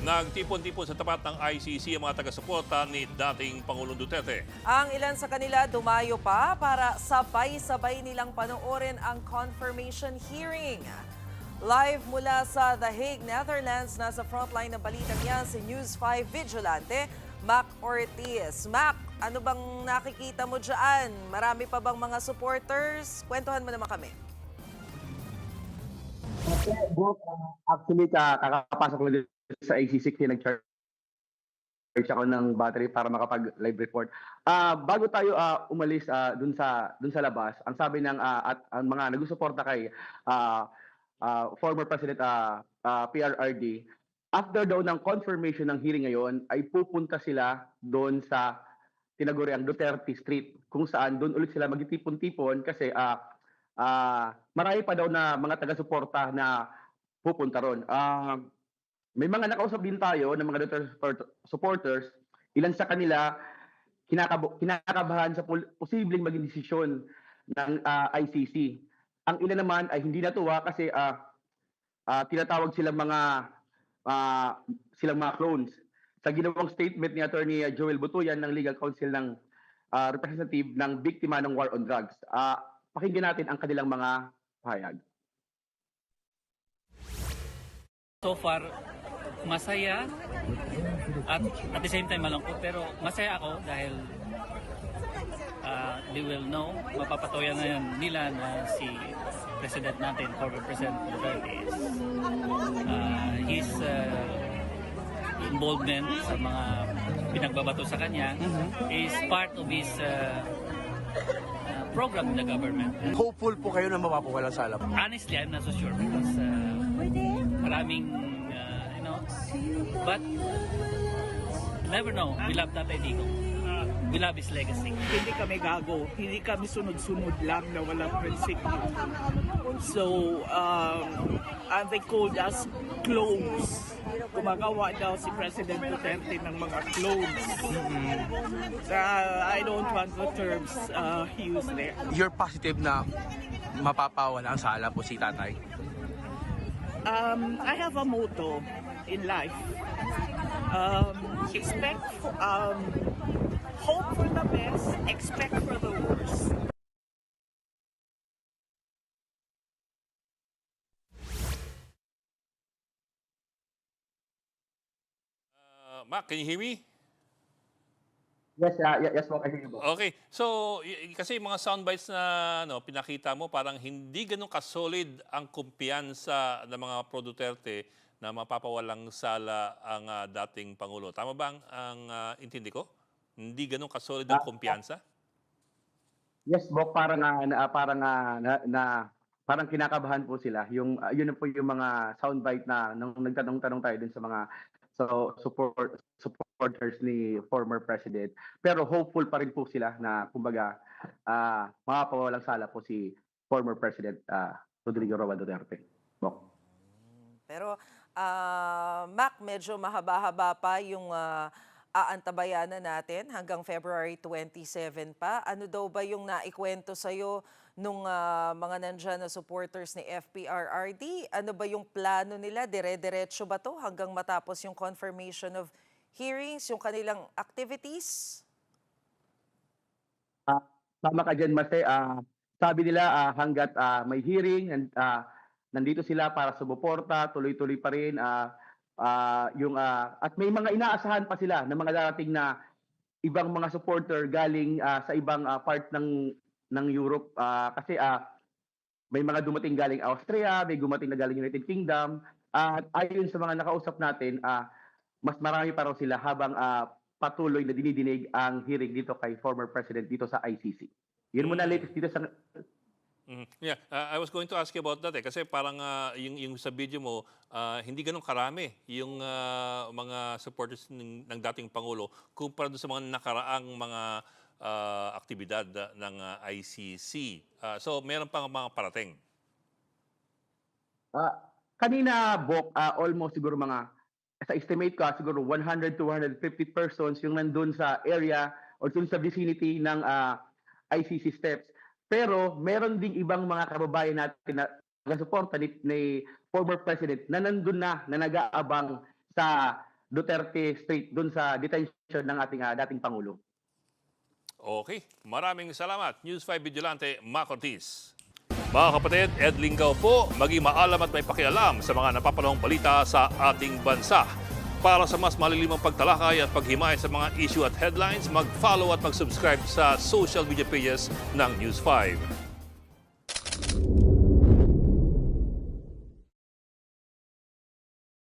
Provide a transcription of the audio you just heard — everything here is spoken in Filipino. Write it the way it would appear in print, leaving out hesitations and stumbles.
Nagtipon-tipon sa tapat ng ICC ang mga taga-suporta ni dating Pangulong Duterte. Ang ilan sa kanila dumayo pa para sabay-sabay nilang panoorin ang confirmation hearing. Live mula sa The Hague, Netherlands, nasa frontline ng balitang yan si News 5 Vigilante, Mac Ortiz. Mac, ano bang nakikita mo dyan? Marami pa bang mga supporters? Kwentuhan mo naman kami. Actually, kakapasok ko din sa AC6, nag-charge ako ng battery para makapag-live report. Bago tayo umalis dun sa labas, ang sabi ng at ang mga nagsusuporta kay former President PRRD, after daw ng confirmation ng hearing ngayon, ay pupunta sila doon sa tinaguriang Duterte Street, kung saan doon ulit sila magtipon-tipon kasi marami pa daw na mga taga-suporta na pupunta ron. May mga nakausap din tayo ng mga Duterte supporters, ilan sa kanila kinakabahan sa posibleng maging desisyon ng ICC. Ang ilan naman ay hindi natuwa kasi tinatawag silang mga clones. Sa ginawang statement ni Attorney Joel Butuyan ng Legal Counsel ng representative ng biktima ng war on drugs. Pakinggan natin ang kanilang mga pahayag. So far, masaya at the same time malungkot, pero masaya ako dahil they will know, mapapatuyan na yun nila na si President natin, former President Duterte is his involvement sa mga pinagbabato sa kanya is part of his program in the government. Hopeful po kayo na mapapawalang sala? Honestly, I'm not so sure because maraming, but never know. We love Tatay Digong. We love his legacy. Hindi kami gago, hindi kami sunod-sunod lang na walang prinsipyo. So, and they called us clones. Gumagawa daw si President Duterte ng mga clones. I don't want the terms used there. You're positive na mapapawalang sala po si tatay? I have a motto in life. Hope for the best, expect for the worst. Mac, can you hear me? Yes, yes po, kasi po. Okay. So, kasi mga soundbites na pinakita mo, parang hindi ganun kasolid ang kumpiyansa ng mga pro-Duterte na mapapawalang sala ang dating Pangulo. Tama ba ang intindi ko? Hindi ganun kasolid ang kumpiyansa? Yes, Bok, parang kinakabahan po sila. Yun na po yung mga soundbite na nung nagtanong-tanong tayo dun sa mga supporters ni former president. Pero hopeful pa rin po sila na kumbaga mapapawalang sala po si former President Rodrigo Roa Duterte. Bok. Pero, Mac, medyo mahaba-haba pa yung aantabayanan natin hanggang February 27 pa. Ano daw ba yung naikwento sa'yo nung mga nandyan na supporters ni FPRRD? Ano ba yung plano nila? Dire-diretso ba to hanggang matapos yung confirmation of hearings, yung kanilang activities? Tama ka dyan, Mase. Sabi nila hanggat may hearing, nandito sila para sumuporta, tuloy-tuloy pa rin. At may mga inaasahan pa sila ng mga darating na ibang mga supporter galing sa ibang part ng Europe. Kasi may mga dumating galing Austria, may dumating na galing United Kingdom. At ayon sa mga nakausap natin, mas marami pa raw sila habang patuloy na dinidinig ang hearing dito kay former president dito sa ICC. Yun muna latest dito sa... Yeah, I was going to ask you about that kasi parang yung sa video mo, hindi ganun karami yung mga supporters ng dating Pangulo kumpara doon sa mga nakaraang mga aktibidad ng ICC. So, meron pang mga parating. Kanina, Bok, almost siguro sa estimate ko, siguro 100 to 150 persons yung nandun sa area or dun sa vicinity ng ICC steps. Pero meron ding ibang mga kababayan natin na suporta ni former president na nandun na nag-aabang sa Duterte Street doon sa detention ng ating dating Pangulo. Okay, maraming salamat. News 5 Vigilante, Mac Ortiz. Mga kapatid, Ed Lingaw po, maging maalam at may pakialam sa mga napapanahong balita sa ating bansa. Para sa mas malilimang pagtalakay at paghimay sa mga issue at headlines, mag-follow at mag-subscribe sa social media pages ng News 5.